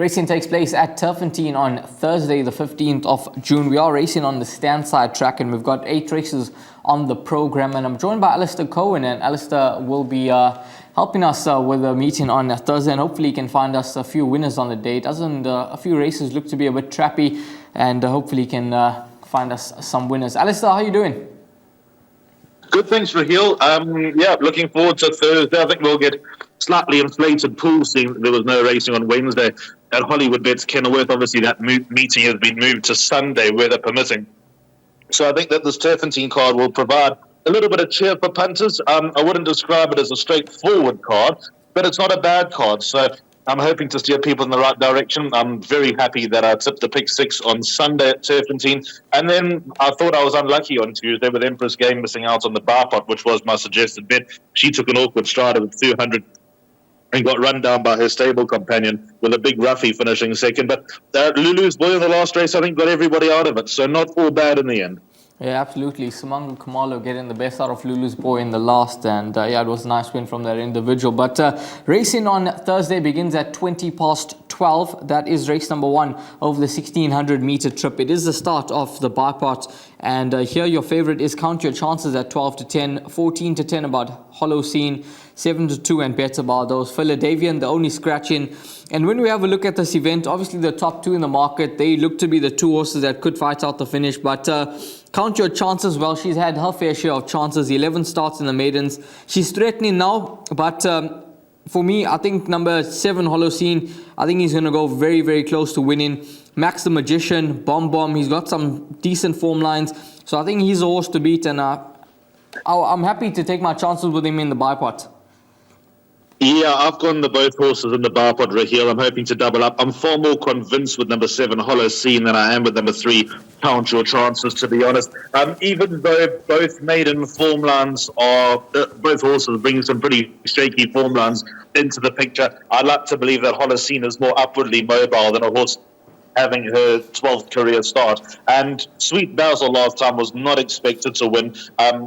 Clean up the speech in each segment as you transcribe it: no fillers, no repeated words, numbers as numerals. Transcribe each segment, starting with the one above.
Racing takes place at Turffontein on Thursday, the 15th of June. We are racing on the stand-side track, and we've got 8 races on the program. And I'm joined by Alistair Cohen, and Alistair will be helping us with a meeting on Thursday, and hopefully he can find us a few winners on the day. Doesn't a few races look to be a bit trappy, and hopefully he can find us some winners. Alistair, how are you doing? Good, thanks, Raheel. Looking forward to Thursday. I think we'll get slightly inflated pools, seeing there was no racing on Wednesday at Hollywoodbets Kenilworth. Obviously, that meeting has been moved to Sunday, weather permitting. So I think that this Turffontein card will provide a little bit of cheer for punters. I wouldn't describe it as a straightforward card, but it's not a bad card. So I'm hoping to steer people in the right direction. I'm very happy that I tipped the pick 6 on Sunday at Turffontein. And then I thought I was unlucky on Tuesday with Empress Game missing out on the bar pot, which was my suggested bet. She took an awkward strider with 200 and got run down by her stable companion with a big roughie finishing second. But Lulu's boy in the last race, I think, got everybody out of it. So not all bad in the end. Yeah, absolutely. Simango Khumalo getting the best out of Lulu's boy in the last, and it was a nice win from that individual. But racing on Thursday begins at 12:20. That is race number 1 over the 1600 meter trip. It is the start of the bipart, and here your favorite is Count Your Chances at 12-10, 14-10 about Holocene, 7-2 and better bar those. Philadelphian, the only scratching. And when we have a look at this event, obviously the top 2 in the market, they look to be the 2 horses that could fight out the finish. But Count Your Chances, well, she's had her fair share of chances, 11 starts in the maidens. She's threatening now, but for me, I think number 7, Holocene, I think he's going to go very, very close to winning. Max the Magician, Bomb, he's got some decent form lines. So I think he's a horse to beat, and I'm happy to take my chances with him in the bipart. Yeah, I've gone both horses in the bar pot, Raheel. I'm hoping to double up. I'm far more convinced with number 7, Holocene, than I am with number 3, Count Your Chances, to be honest. Even though both maiden form lines are, both horses bring some pretty shaky form lines into the picture, I'd like to believe that Holocene is more upwardly mobile than a horse having her 12th career start. And Sweet Basil last time was not expected to win.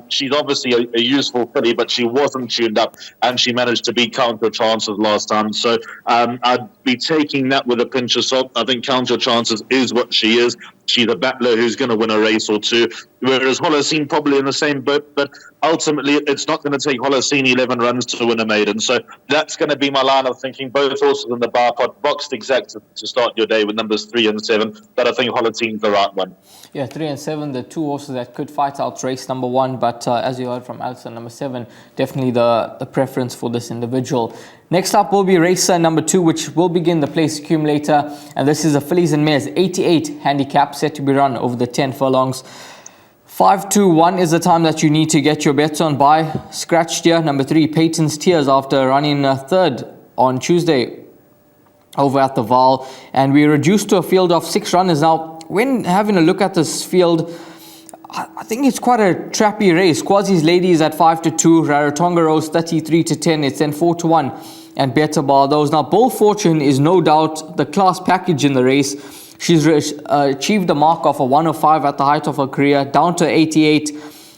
She's obviously a useful filly, but she wasn't tuned up, and she managed to beat Count Your Chances last time. So I'd be taking that with a pinch of salt. I think Count Your Chances is what she is. She's a battler who's going to win a race or 2, whereas Holocene probably in the same boat, but ultimately it's not going to take Holocene 11 runs to win a maiden. So that's going to be my line of thinking. Both horses in the bar pot, boxed exact to start your day with numbers 3 and 7, but I think Holocene's the right one. Yeah, 3 and 7, the 2 horses that could fight out race number 1, but as you heard from Alison, number 7, definitely the preference for this individual. Next up will be race number 2, which will begin the place accumulator, and this is a fillies and mares 88 handicap set to be run over the 10 furlongs. 5-1 is the time that you need to get your bets on by. Scratched here, number 3, Peyton's Tears, after running 3rd on Tuesday over at the Val, and we reduced to a field of 6 runners. Now, when having a look at this field, I think it's quite a trappy race. Quasi's Lady is at 5-2, Rarotonga Rose 33-10, it's then 4-1 and better bar those. Now, Bold Fortune is no doubt the class package in the race. She's achieved a mark of a 105 at the height of her career, down to 88.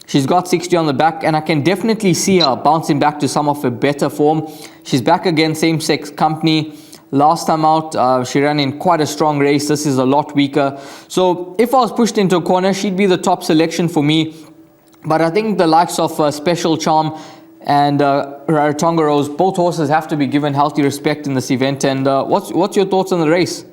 She's got 60 on the back, and I can definitely see her bouncing back to some of her better form. She's back again, same-sex company. Last time out, she ran in quite a strong race. This is a lot weaker. So if I was pushed into a corner, she'd be the top selection for me. But I think the likes of Special Charm and Rarotonga Rose, both horses have to be given healthy respect in this event. And what's your thoughts on the race?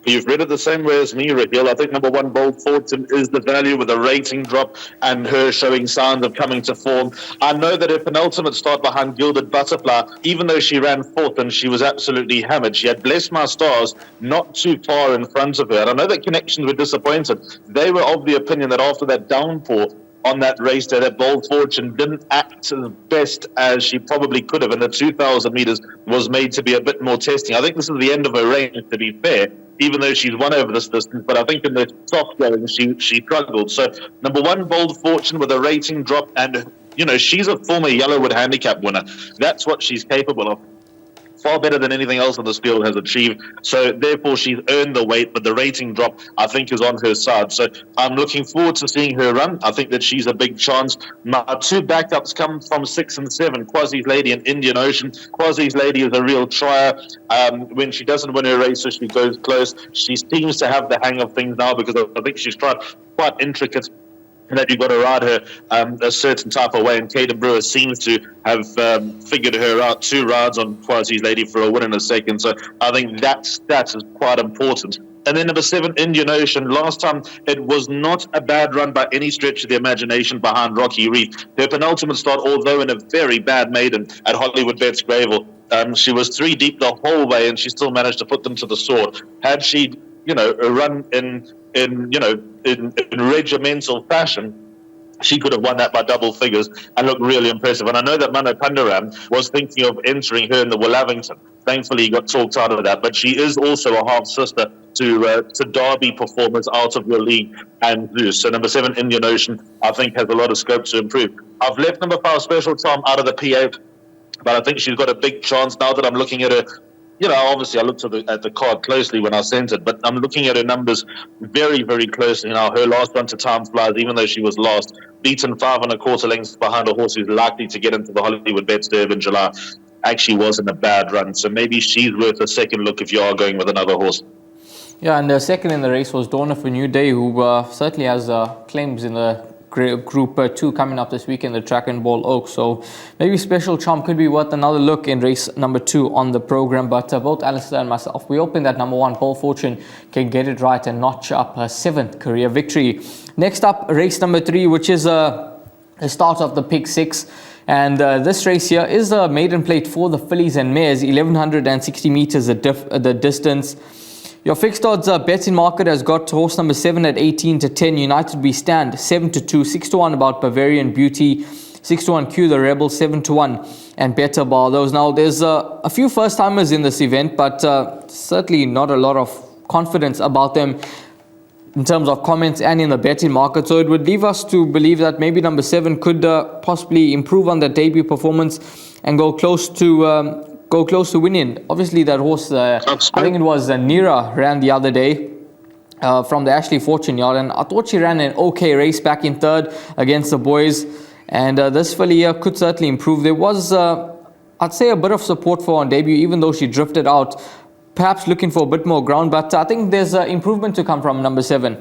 You've read it the same way as me, Raheel. I think number 1, Bold Fortune, is the value with a rating drop and her showing signs of coming to form. I know that her penultimate start behind Gilded Butterfly, even though she ran 4th and she was absolutely hammered, she had Bless My Stars not too far in front of her. And I know that Connections were disappointed. They were of the opinion that after that downpour on that race day, that Bold Fortune didn't act as best as she probably could have, and the 2,000 metres was made to be a bit more testing. I think this is the end of her range, to be fair, even though she's won over this distance, but I think in the soft going she struggled. So number 1, Bold Fortune, with a rating drop, and she's a former Yellowwood handicap winner. That's what she's capable of. far better than anything else in this field has achieved. So therefore, she's earned the weight, but the rating drop, I think, is on her side. So I'm looking forward to seeing her run. I think that she's a big chance. My two backups come from 6 and 7, Quasi's Lady and Indian Ocean. Quasi's Lady is a real trier. When she doesn't win her races, she goes close. She seems to have the hang of things now, because I think she's tried quite intricate, that you've got to ride her a certain type of way, and Caden Brewer seems to have figured her out. 2 rides on Quasi's Lady for a win in a second, so I think that stat is quite important. And then number 7, Indian Ocean. Last time, it was not a bad run by any stretch of the imagination behind Rocky Reef. Her penultimate start, although in a very bad maiden at Hollywoodbets Greyville, she was 3 deep the whole way, and she still managed to put them to the sword. Had she, run in regimental fashion, she could have won that by double figures and looked really impressive. And I know that Mano Pandaram was thinking of entering her in the Willavington. Thankfully, he got talked out of that. But she is also a half-sister to Derby performers out of your league and Zeus. So number 7, Indian Ocean, I think has a lot of scope to improve. I've left number 5, Special Charm, out of the PA, but I think she's got a big chance now that I'm looking at her. Obviously I looked at the card closely when I sent it, but I'm looking at her numbers very, very closely now. Her last run to Time Flies, even though she was last, beaten 5 1/4 lengths behind a horse who's likely to get into the Hollywoodbets Durbanville in July, actually wasn't a bad run. So maybe she's worth a second look if you are going with another horse. Yeah, and the second in the race was Dawn of a New Day, who certainly has claims in the Group 2 coming up this weekend, the Track and Ball Oaks. So maybe Special Charm could be worth another look in race number 2 on the program. But both Alistair and myself, we hoping that number 1, Paul Fortune, can get it right and notch up her 7th career victory. Next up, race number 3, which is the start of the Pick 6. And this race here is a maiden plate for the fillies and mares, 1160 meters the distance. Your fixed odds betting market has got horse number 7 at 18 to 10. United We Stand 7 to 2, 6 to 1 about Bavarian Beauty, 6 to 1 Q the Rebel, 7 to 1 and Better Bar. Those now there's a few first timers in this event, but certainly not a lot of confidence about them in terms of comments and in the betting market. So it would leave us to believe that maybe number 7 could possibly improve on that debut performance and go close to winning. Obviously, that horse, I think it was Nira, ran the other day from the Ashley Fortune yard, and I thought she ran an okay race back in 3rd against the boys. And this filly here could certainly improve. There was, I'd say, a bit of support for her on debut, even though she drifted out, perhaps looking for a bit more ground. But I think there's improvement to come from number 7.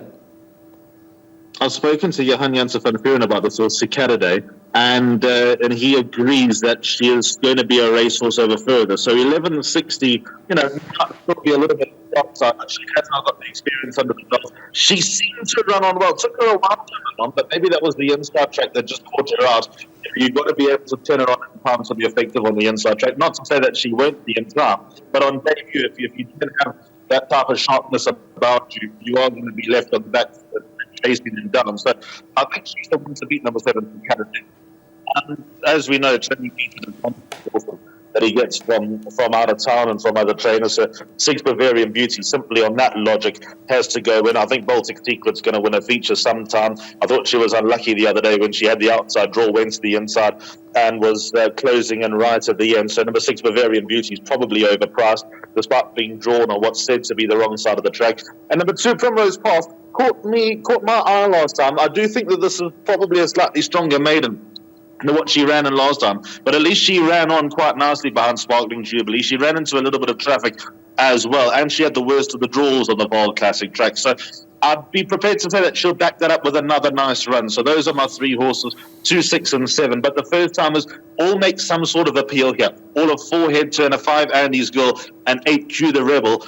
I've spoken to Johan Janssen van Vuren about this horse, Cicada Day, and he agrees that she is going to be a racehorse over further. So 1160, might still be a little bit outside, but she has now got the experience under the belt. She seemed to run on well. It took her a while to run on, but maybe that was the inside track that just caught her out. You've got to be able to turn her on in time to be effective on the inside track. Not to say that she won't be in time, but on debut, if you didn't have that type of sharpness about you, you are going to be left on the back foot, chasing them down. So I think she's the one to beat number 7 from Canada. As we know, Tony Beaton that he gets from out of town and from other trainers. So 6 Bavarian Beauty, simply on that logic, has to go in. I think Baltic Secret's going to win a feature sometime. I thought she was unlucky the other day when she had the outside draw, went to the inside and was closing in right at the end. So number 6 Bavarian Beauty is probably overpriced, despite being drawn on what's said to be the wrong side of the track. And number 2, Primrose Path, caught my eye last time. I do think that this is probably a slightly stronger maiden than what she ran in last time, but at least she ran on quite nicely behind Sparkling Jubilee. She ran into a little bit of traffic as well, and she had the worst of the draws on the Vaal Classic track. So I'd be prepared to say that she'll back that up with another nice run. So those are my 3 horses, 2, 6 and 7. But the first timers all make some sort of appeal here. All of 4 Head Turner, 5 Andy's Girl and 8 Q the Rebel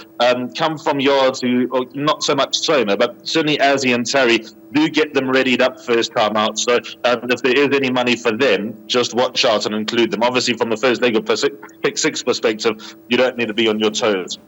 come from yards who, not so much Soma, but certainly Azzy and Terry do get them readied up first time out. So if there is any money for them, just watch out and include them. Obviously from the first leg of Pick 6 perspective, you don't need to be on your toes.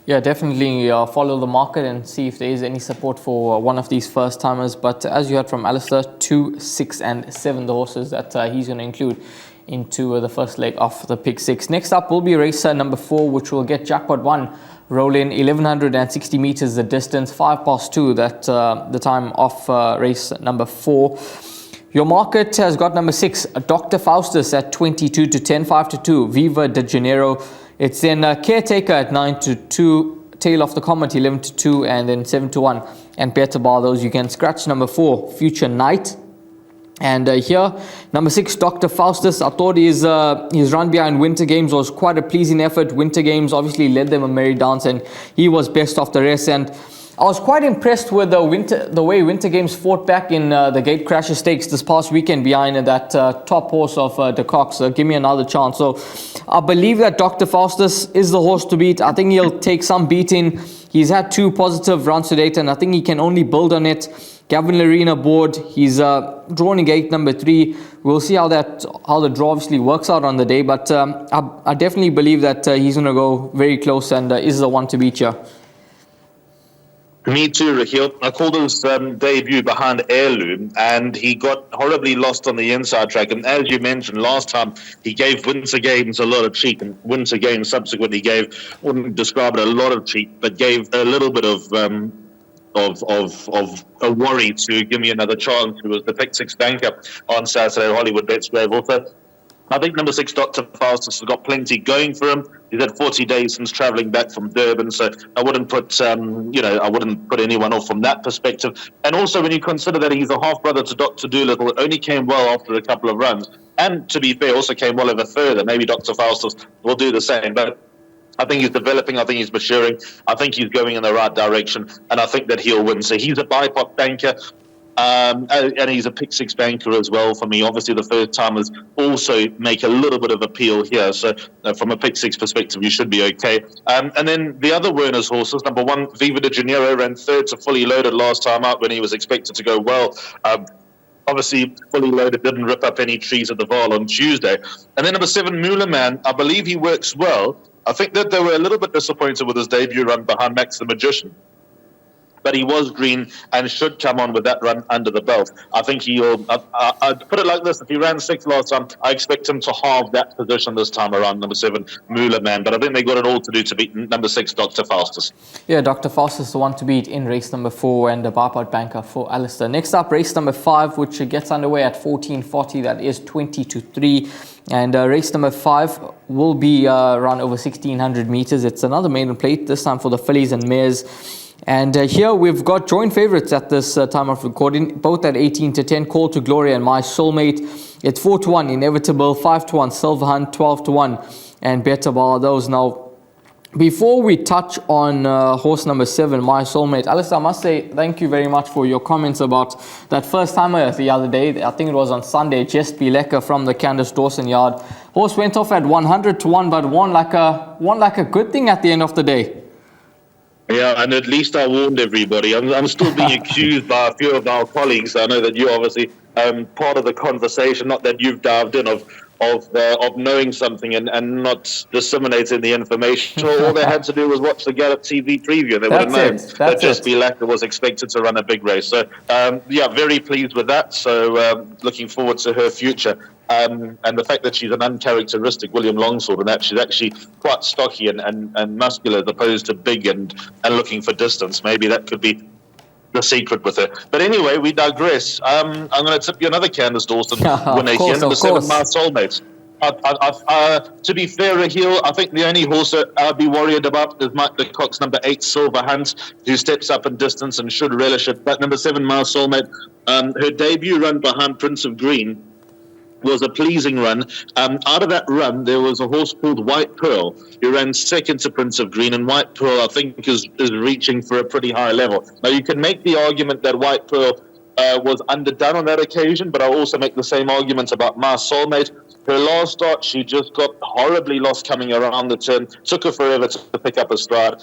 Yeah, definitely follow the market and see if there is any support for one of these first timers. But as you heard from Alistair, 2, 6 and 7 the horses that he's going to include into the first leg of the Pick 6. Next up will be race number 4, which will get Jackpot 1 rolling, 1160 meters the distance, 2:05 that the time of race number 4. Your market has got number 6, Dr. Faustus at 22 to 10, 5 to 2, Viva de Janeiro, It's then Caretaker at 9-2, Tail of the Comet 11-2, and then 7-1. And better bar those. You can scratch number 4, Future Night. And here, number 6, Dr. Faustus. I thought his run behind Winter Games was quite a pleasing effort. Winter Games obviously led them a merry dance, and he was best of the rest. And I was quite impressed with the way Winter Games fought back in the Gate Crasher Stakes this past weekend behind that top horse of De Cox. Give me another chance. So I believe that Dr. Faustus is the horse to beat. I think he'll take some beating. He's had 2 positive runs to date, and I think he can only build on it. Gavin Larina board. He's drawn in gate number 3. We'll see how the draw obviously works out on the day, but I definitely believe that he's going to go very close and is the one to beat you. Me too, Raheel. I called his debut behind Heirloom, and he got horribly lost on the inside track. And as you mentioned, last time he gave Winter Games a lot of cheek, and Winter Games subsequently wouldn't describe it a lot of cheek, but gave a little bit of a worry to Give Me Another Chance, who was the pick 6 banker on Saturday, Hollywoodbets Greyville. So I think number 6, Dr. Faustus, has got plenty going for him. He's had 40 days since travelling back from Durban, so I wouldn't put anyone off from that perspective. And also, when you consider that he's a half brother to Dr. Doolittle, only came well after a couple of runs, and to be fair, also came well over further. Maybe Dr. Faustus will do the same, but I think he's developing. I think he's maturing. I think he's going in the right direction, and I think that he'll win. So he's a bipod banker. And he's a pick 6 banker as well for me. Obviously, the first timers also make a little bit of appeal here. So from a pick 6 perspective, you should be okay. And then the other Werner's horses, number 1, Viva de Janeiro, ran 3rd to Fully Loaded last time out when he was expected to go well. Obviously, Fully Loaded didn't rip up any trees at the Vaal on Tuesday. And then number 7, Moolah Man, I believe he works well. I think that they were a little bit disappointed with his debut run behind Max the Magician, but he was green and should come on with that run under the belt. I think he'll... I'd put it like this. If he ran 6th last time, I expect him to halve that position this time around, number 7, Moolah Man. But I think they got it all to do to beat number 6, Dr. Faustus. Yeah, Dr. Faustus, the one to beat in race number 4 and the bipod banker for Alistair. Next up, race number 5, which gets underway at 14:40. That is 20-3. And race number 5 will be run over 1,600 meters. It's another maiden plate, this time for the fillies and mares. And here we've got joint favourites at this time of recording, both at 18-10, Call to Glory and My Soulmate. It's 4-1, Inevitable, 5-1, Silver Hunt, 12-1, and better bar those. Now, before we touch on horse number 7, My Soulmate, Alistair, I must say thank you very much for your comments about that first timer the other day. I think it was on Sunday, Jess Bieleka from the Candace Dawson yard. Horse went off at 100-1, but won like a good thing at the end of the day. Yeah, and at least I warned everybody. I'm still being accused by a few of our colleagues. I know that you're obviously part of the conversation, not that you've dived in, of knowing something and not disseminating the information. So all they had to do was watch the Gallop TV preview, and they would have known that Just Bieleka was expected to run a big race. So, very pleased with that. So looking forward to her future. And the fact that she's an uncharacteristic William Longsword, and that she's actually quite stocky and muscular as opposed to big and looking for distance. Maybe that could be the secret with her. But anyway, we digress. I'm going to tip you another Candace Dawson winner here, number 7, My Soulmate. To be fair, Raheel, I think the only horse that I'd be worried about is Mike Lecoq's number 8, Silver Hunt, who steps up in distance and should relish it. But number 7, My Soulmate, her debut run behind Prince of Green was a pleasing run. Out of that run, there was a horse called White Pearl, who ran 2nd to Prince of Green, and White Pearl, I think, is reaching for a pretty high level. Now, you can make the argument that White Pearl was underdone on that occasion, but I'll also make the same argument about My Soulmate. Her last start, she just got horribly lost coming around the turn. Took her forever to pick up a stride.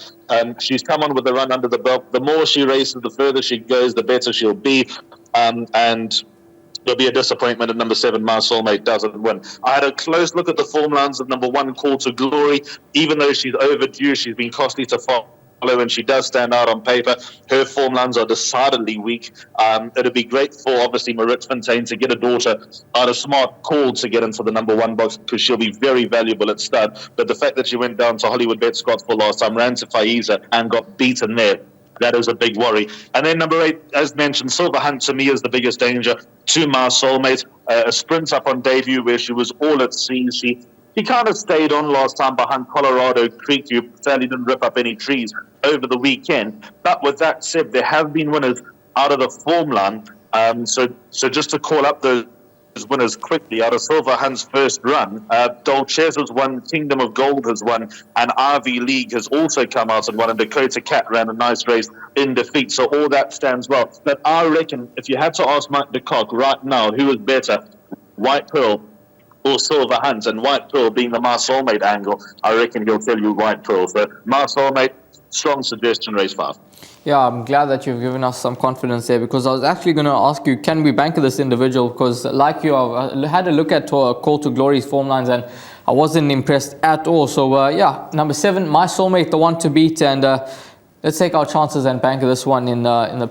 She's come on with a run under the belt. The more she races, the further she goes, the better she'll be. And there'll be a disappointment if number 7, My Soulmate, doesn't win. I had a close look at the form lines of number 1, Call to Glory. Even though she's overdue, she's been costly to follow, and she does stand out on paper. Her form lines are decidedly weak. It'd be great for, obviously, Turffontein to get a daughter out of Smart Call to get into the number 1 box, because she'll be very valuable at stud. But the fact that she went down to Hollywoodbets Scottsville last time, ran to Faiza and got beaten there, that is a big worry. And then number 8, as mentioned, Silver Hunt to me is the biggest danger to My Soulmate. A sprint up on debut where she was all at sea. She He kind of stayed on last time behind Colorado Creek. You sadly didn't rip up any trees over the weekend. But with that said, there have been winners out of the form line. So just to call up those winners quickly, out of Silver Hunt's first run, Dolchez has won, Kingdom of Gold has won, and RV League has also come out and won, and Dakota Cat ran a nice race in defeat. So all that stands well. But I reckon if you had to ask Mike DeCock right now who is better, White Pearl or Silver Hunt, and White Pearl being the My Soulmate angle, I reckon he'll tell you White Pearl. So My Soulmate, strong suggestion, race 5. Yeah, I'm glad that you've given us some confidence there, because I was actually going to ask you, can we bank this individual? Because like you, I had a look at Call to Glory's form lines and I wasn't impressed at all. So yeah, number 7, My Soulmate, the one to beat, and let's take our chances and bank this one in the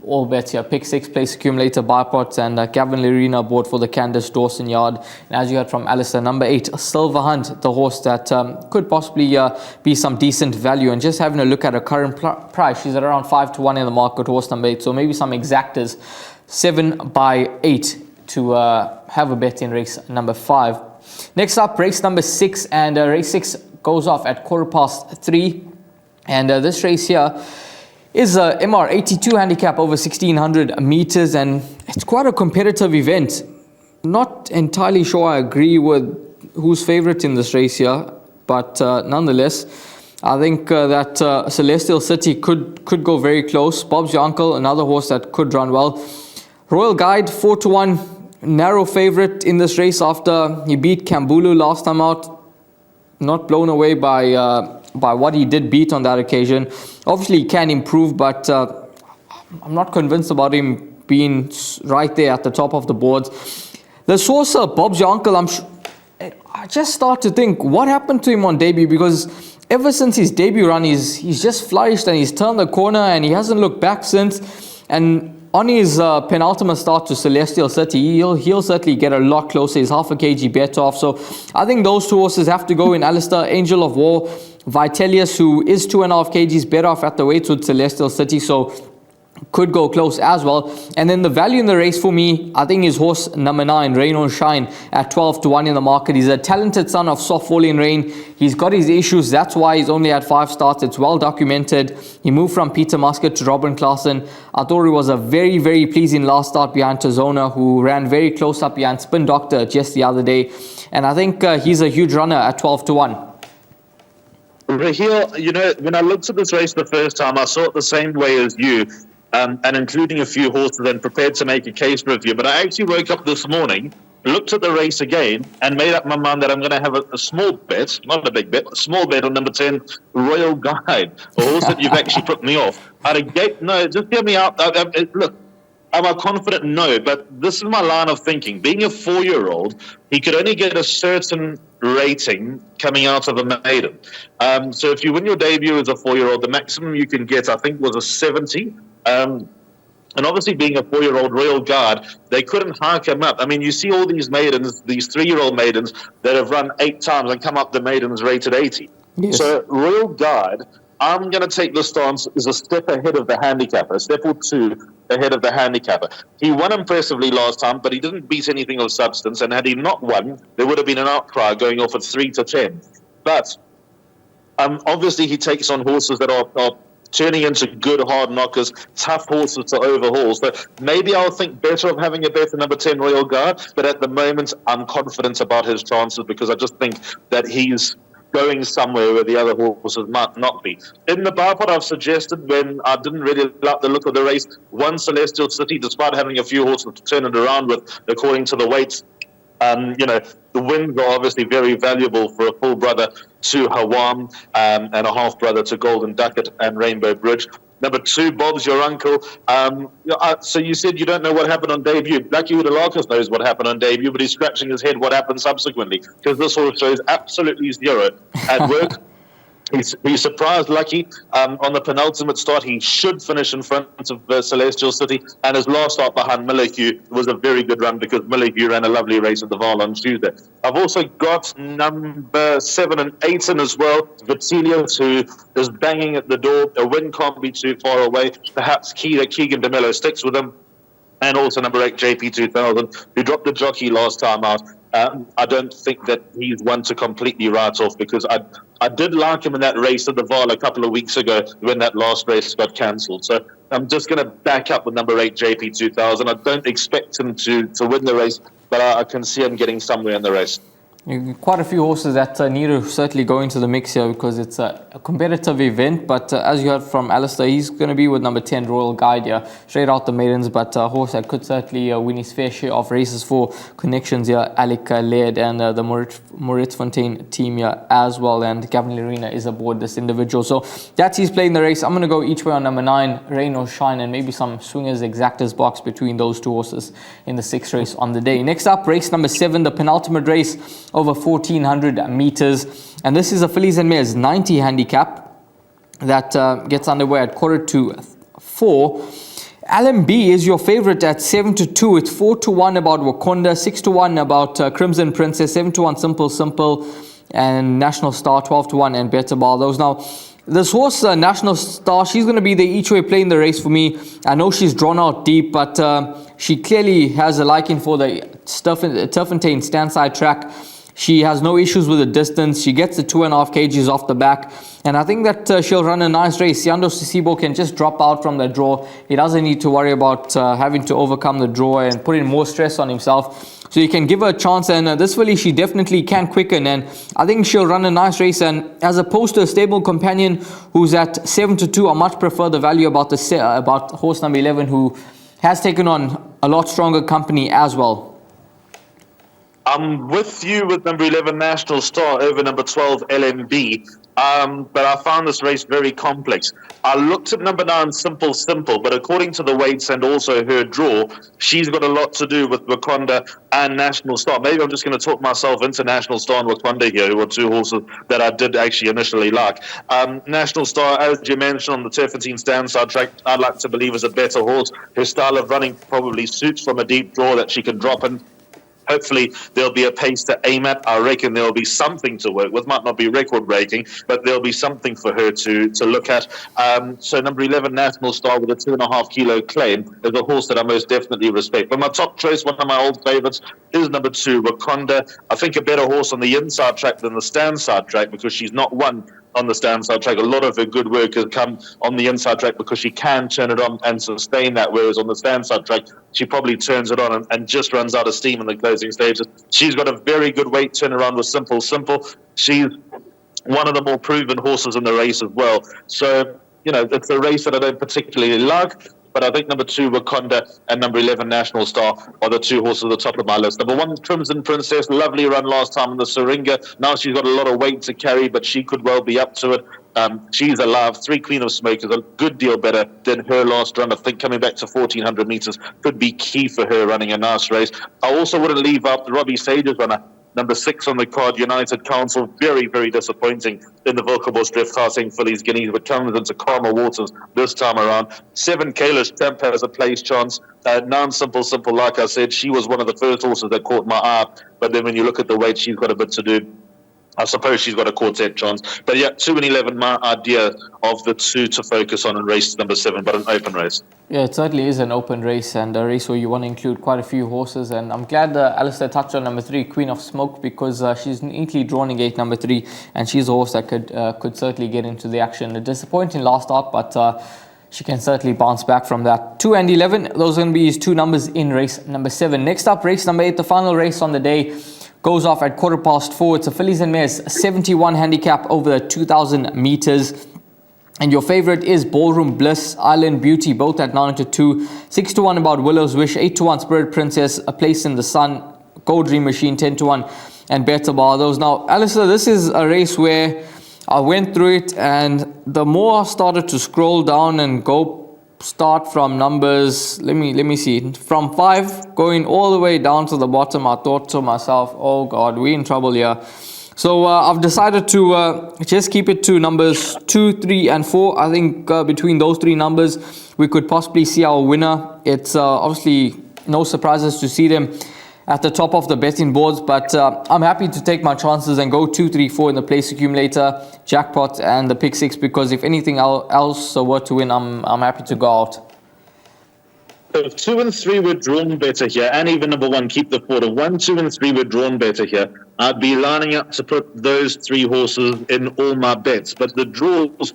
all bets here. Pick 6 place accumulator bipods, and Gavin Lerena aboard for the Candice Dawson yard. And as you heard from Alistair, number 8, Silver Hunt, the horse that could possibly be some decent value. And just having a look at her current price, she's at around 5 to 1 in the market, horse number 8. So maybe some exactors, 7 by 8 to have a bet in race number 5. Next up, race number 6, and race 6 goes off at 3:15. And this race here is a MR 82 handicap over 1600 meters, and it's quite a competitive event. Not entirely sure I agree with who's favorite in this race here, but nonetheless, I think that Celestial City could go very close. Bob's Your Uncle, another horse that could run well. Royal Guide, 4 to 1, narrow favorite in this race after he beat Kambulu last time out. Not blown away by what he did beat on that occasion. Obviously, he can improve, but I'm not convinced about him being right there at the top of the boards. The source, Bob's Your Uncle, I just start to think, what happened to him on debut? Because ever since his debut run, he's just flourished and he's turned the corner and he hasn't looked back since. And on his penultimate start to Celestial City, he'll certainly get a lot closer. He's half a kg better off. So I think those two horses have to go in Alistair. Angel of War, Vitellius, who is 2.5 kgs better off at the weights with Celestial City, so could go close as well. And then the value in the race for me, I think, is horse number 9, Rain or Shine, at 12 to 1 in the market. He's a talented son of Soft Falling Rain. He's got his issues. That's why he's only had 5 starts. It's well documented. He moved from Peter Muscat to Robin Klaassen. I thought it was a very, very pleasing last start behind Tazona, who ran very close up behind Spin Doctor just the other day. And I think he's a huge runner at 12 to 1. Raheel, you know, when I looked at this race the first time, I saw it the same way as you, and including a few horses, and prepared to make a case review. But I actually woke up this morning, looked at the race again, and made up my mind that I'm going to have a small bet, not a big bet, a small bet on number 10, Royal Guide, a horse that you've actually put me off. No, just hear me out. Look, am I confident? No, but this is my line of thinking. Being a 4-year-old, he could only get a certain rating coming out of a maiden. So if you win your debut as a 4-year-old, the maximum you can get, I think, was a 70. And obviously, being a 4-year-old, Royal Guard, they couldn't hike him up. I mean, you see all these maidens, these 3-year-old maidens that have run 8 times and come up the maidens rated 80. Yes. So Royal Guard, I'm going to take the stance as a step ahead of the handicapper, a step or 2 ahead of the handicapper. He won impressively last time, but he didn't beat anything of substance. And had he not won, there would have been an outcry going off at 3 to 10. But obviously, he takes on horses that are turning into good hard knockers, tough horses to overhaul. So maybe I'll think better of having a bet for number 10, Royal Guard. But at the moment, I'm confident about his chances because I just think that he's going somewhere where the other horses might not be. In the bipod, I've suggested, when I didn't really like the look of the race, 1 Celestial City, despite having a few horses to turn it around with, according to the weights. The wins are obviously very valuable for a full brother to Hawam and a half brother to Golden Ducat and Rainbow Bridge. Number 2, Bob's Your Uncle. So you said you don't know what happened on debut. Lucky Udalakis knows what happened on debut, but he's scratching his head what happened subsequently, because this horse shows absolutely 0 at work. He's surprised Lucky on the penultimate start. He should finish in front of Celestial City, and his last start behind Millahue was a very good run because Millahue ran a lovely race at the Val on Tuesday. I've also got number 7 and 8 in as well, Vitellius, who is banging at the door. A win can't be too far away. Perhaps Keegan DeMello sticks with him. And also number 8, JP 2000, who dropped the jockey last time out I don't think that he's one to completely write off, because I did like him in that race at the Vaal a couple of weeks ago when that last race got cancelled. So I'm just going to back up with number 8, JP2000. I don't expect him to win the race, but I can see him getting somewhere in the race. Quite a few horses that need to certainly go into the mix here, because it's a competitive event. But as you heard from Alistair, he's going to be with number 10, Royal Guide here, straight out the maidens. But a horse that could certainly win his fair share of races for connections here, Alec Laird and the Turffontein team here as well. And Gavin Lerena is aboard this individual. So that's he's playing the race. I'm going to go each way on number 9, Rain or Shine, and maybe some swingers exactors box between those two horses in the 6th race on the day. Next up, race number 7, the penultimate race over 1,400 meters, and this is a fillies and mares 90 handicap that gets underway at 3:45. Alan B is your favorite at 7-2. It's 4-1 about Wakonda, 6-1 about Crimson Princess, 7-1 Simple, and National Star 12-1 and Better Ball. Those now. This horse, National Star, she's going to be the each way playing the race for me. I know she's drawn out deep, but she clearly has a liking for the Turffontein stand-side track. She has no issues with the distance. She gets the 2.5 kgs off the back. And I think that she'll run a nice race. Siando Sisibo can just drop out from the draw. He doesn't need to worry about having to overcome the draw and putting more stress on himself. So you can give her a chance. And this filly, she definitely can quicken. And I think she'll run a nice race. And as opposed to a stable companion who's at 7-2, I much prefer the value about horse number 11, who has taken on a lot stronger company as well. I'm with you with number 11, National Star, over number 12, LMB. But I found this race very complex. I looked at number 9, Simple, but according to the weights and also her draw, she's got a lot to do with Wakonda and National Star. Maybe I'm just going to talk myself into National Star and Wakonda here, who are two horses that I did actually initially like. National Star, as you mentioned, on the Turffontein stand-side track, I'd like to believe is a better horse. Her style of running probably suits from a deep draw that she can drop in. Hopefully there'll be a pace to aim at. I reckon there'll be something to work with. Might not be record-breaking, but there'll be something for her to look at. So number 11, National Star, with a 2.5 kilo claim, is a horse that I most definitely respect. But my top choice, one of my old favourites, is number 2, Wakonda. I think a better horse on the inside track than the stand side track, because she's not won on the stand side track. A lot of her good work has come on the inside track because she can turn it on and sustain that, whereas on the stand side track she probably turns it on and just runs out of steam in the closing stages. She's got a very good weight turnaround with Simple. She's one of the more proven horses in the race as well. So, it's a race that I don't particularly like, but I think number 2, Wakonda, and number 11, National Star, are the two horses at the top of my list. Number 1, Crimson Princess, lovely run last time in the Syringa. Now she's got a lot of weight to carry, but she could well be up to it. She's alive. 3 Queen of Smoke is a good deal better than her last run. I think coming back to 1,400 metres could be key for her running a nice race. I also wouldn't leave out the Robbie Sages runner. Number 6 on the card, United Council, very, very disappointing in the Wilkebos Drifthasing Fillies Guineas, but comes into calmer waters this time around. 7, Kalish Temp has a place chance. 9, Simple, like I said, she was one of the first horses that caught my eye, but then when you look at the weight, she's got a bit to do. I suppose she's got a quartet chance. But yeah, 2 and 11, my idea of the two to focus on in race number 7, but an open race. Yeah, it certainly is an open race, and a race where you want to include quite a few horses. And I'm glad Alistair touched on number 3, Queen of Smoke, because she's neatly drawn in gate number 3, and she's a horse that could certainly get into the action. A disappointing last start, but she can certainly bounce back from that. 2 and 11, those are going to be his 2 numbers in race number 7. Next up, race number 8, the final race on the day, goes off at 4:15. It's a fillies and mares 71 handicap over the 2,000 meters. And your favorite is Ballroom Bliss, Island Beauty, both at 9-2. 6-1 about Willow's Wish, 8-1 Spirit Princess, A Place in the Sun, Gold Dream Machine, 10-1, and Better Bar. Those now, Alistair, this is a race where I went through it, and the more I started to scroll down and start from numbers, let me see, from 5 going all the way down to the bottom, I thought to myself, oh God, we're in trouble here. So I've decided to just keep it to numbers 2, 3 and 4. I think between those 3 numbers we could possibly see our winner. It's obviously no surprises to see them at the top of the betting boards, but I'm happy to take my chances and go 2, 3, 4 in the place accumulator, jackpot and the pick 6, because if anything else were to win, I'm happy to go out. So 2 and 3 were drawn better here, and even number 1, keep the quarter. 1, 2, and 3 were drawn better here. I'd be lining up to put those 3 horses in all my bets, but the draws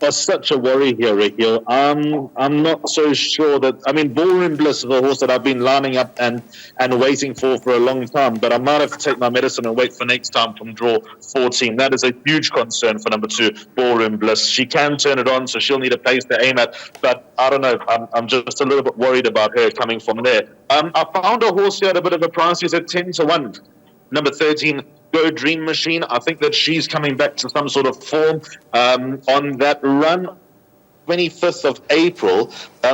are such a worry here, Raheel. I'm not so sure that. I mean, Ballroom Bliss is a horse that I've been lining up and waiting for a long time, but I might have to take my medicine and wait for next time from draw 14. That is a huge concern for number 2, Ballroom Bliss. She can turn it on, so she'll need a pace to aim at, but I don't know. I'm just a little bit worried about her coming from there. I found a horse here at a bit of a price. He's at 10 to 1. Number 13, Go Dream Machine. I think that she's coming back to some sort of form on that run. 25th of April.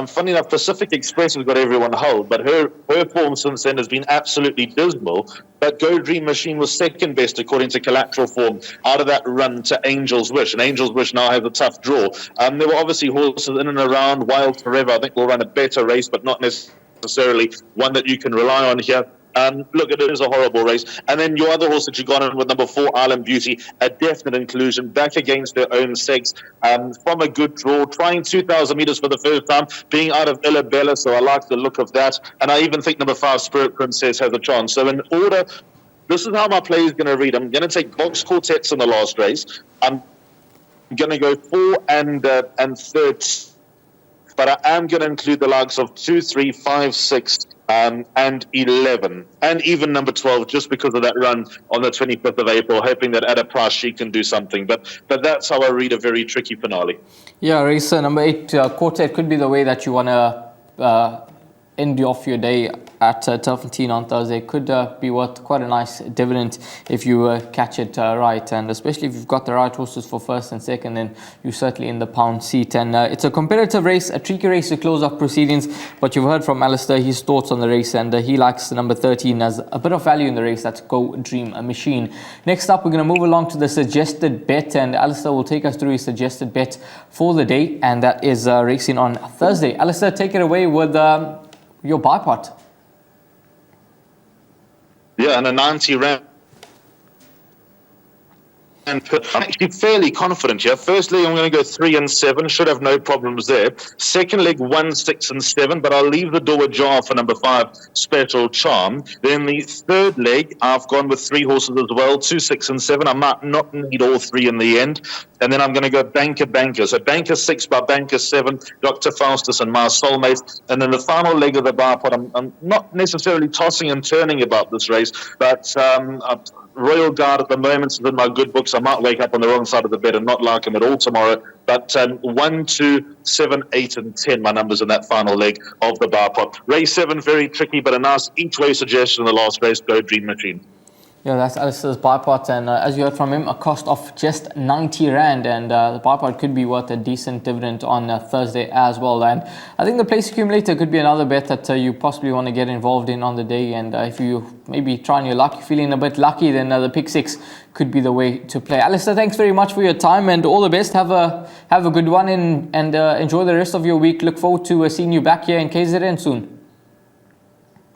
Funny enough, Pacific Express has got everyone hold, but her form since then has been absolutely dismal. But Go Dream Machine was second best according to collateral form out of that run to Angel's Wish, and Angel's Wish now has a tough draw. There were obviously horses in and around. Wild Forever, I think, will run a better race, but not necessarily one that you can rely on here. Look, it is a horrible race. And then your other horse that you got in with number 4, Island Beauty, a definite inclusion, back against their own sex, from a good draw, trying 2,000 metres for the first time, being out of Illabella, so I like the look of that. And I even think number 5, Spirit Princess, has a chance. So in order, this is how my play is going to read. I'm going to take box quartets in the last race. I'm going to go 4 and 13. But I am going to include the likes of 2, 3, 5, 6, and 11, and even number 12, just because of that run on the 25th of April, hoping that at a price she can do something. But that's how I read a very tricky finale. Yeah, race number 8, Quartet could be the way that you want to end off your day at Turffontein on Thursday. Could be worth quite a nice dividend if you catch it right, and especially if you've got the right horses for first and second, then you're certainly in the pound seat. And it's a competitive race, a tricky race to close off proceedings, but you've heard from Alistair his thoughts on the race, and he likes number 13 as a bit of value in the race. That's Go Dream Machine. Next up, we're going to move along to the suggested bet, and Alistair will take us through his suggested bet for the day, and that is racing on Thursday. Alistair, take it away with your buy pot. Yeah, and a 90 rand. And I'm actually fairly confident here. First leg, I'm going to go 3 and 7. Should have no problems there. Second leg, 1, 6 and 7. But I'll leave the door ajar for number 5, Special Charm. Then the third leg, I've gone with 3 horses as well, 2, 6 and 7. I might not need all 3 in the end. And then I'm going to go Banker. So Banker 6 by Banker 7, Dr. Faustus and My Soulmate. And then the final leg of the bar pot, I'm not necessarily tossing and turning about this race, but Royal Guard at the moment is in my good books. I might wake up on the wrong side of the bed and not like him at all tomorrow. But 1, 2, 7, 8 and 10, my numbers in that final leg of the bar pot. Race 7, very tricky, but a nice each-way suggestion in the last race, Go Dream Machine. Yeah, that's Alistair's buy pot, and as you heard from him, a cost of just 90 rand, and the buy pot could be worth a decent dividend on Thursday as well. And I think the place accumulator could be another bet that you possibly want to get involved in on the day, and if you maybe trying your luck, you're feeling a bit lucky, then the pick 6 could be the way to play. Alistair, thanks very much for your time, and all the best. Have a good one, and enjoy the rest of your week. Look forward to seeing you back here in KZN soon.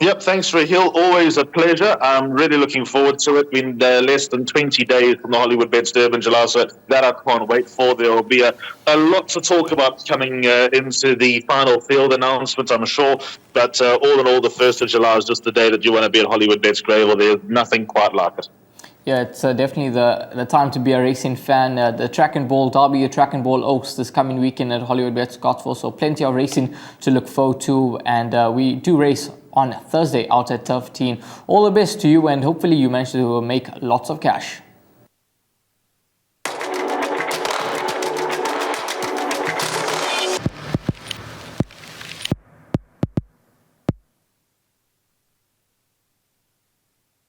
Yep, thanks, Raheel. Always a pleasure. I'm really looking forward to it. Been less than 20 days from the Hollywoodbets Durbanville, so that I can't wait for. There will be a lot to talk about coming into the final field announcement, I'm sure. But all in all, the 1st of July is just the day that you want to be at Hollywoodbets Greyville. There's nothing quite like it. Yeah, it's definitely the time to be a racing fan. The Track and Ball Derby, Track and Ball Oaks this coming weekend at Hollywoodbets Scottsville. So plenty of racing to look forward to. And we do race on Thursday out at Turffontein. All the best to you, and hopefully you manage to make lots of cash.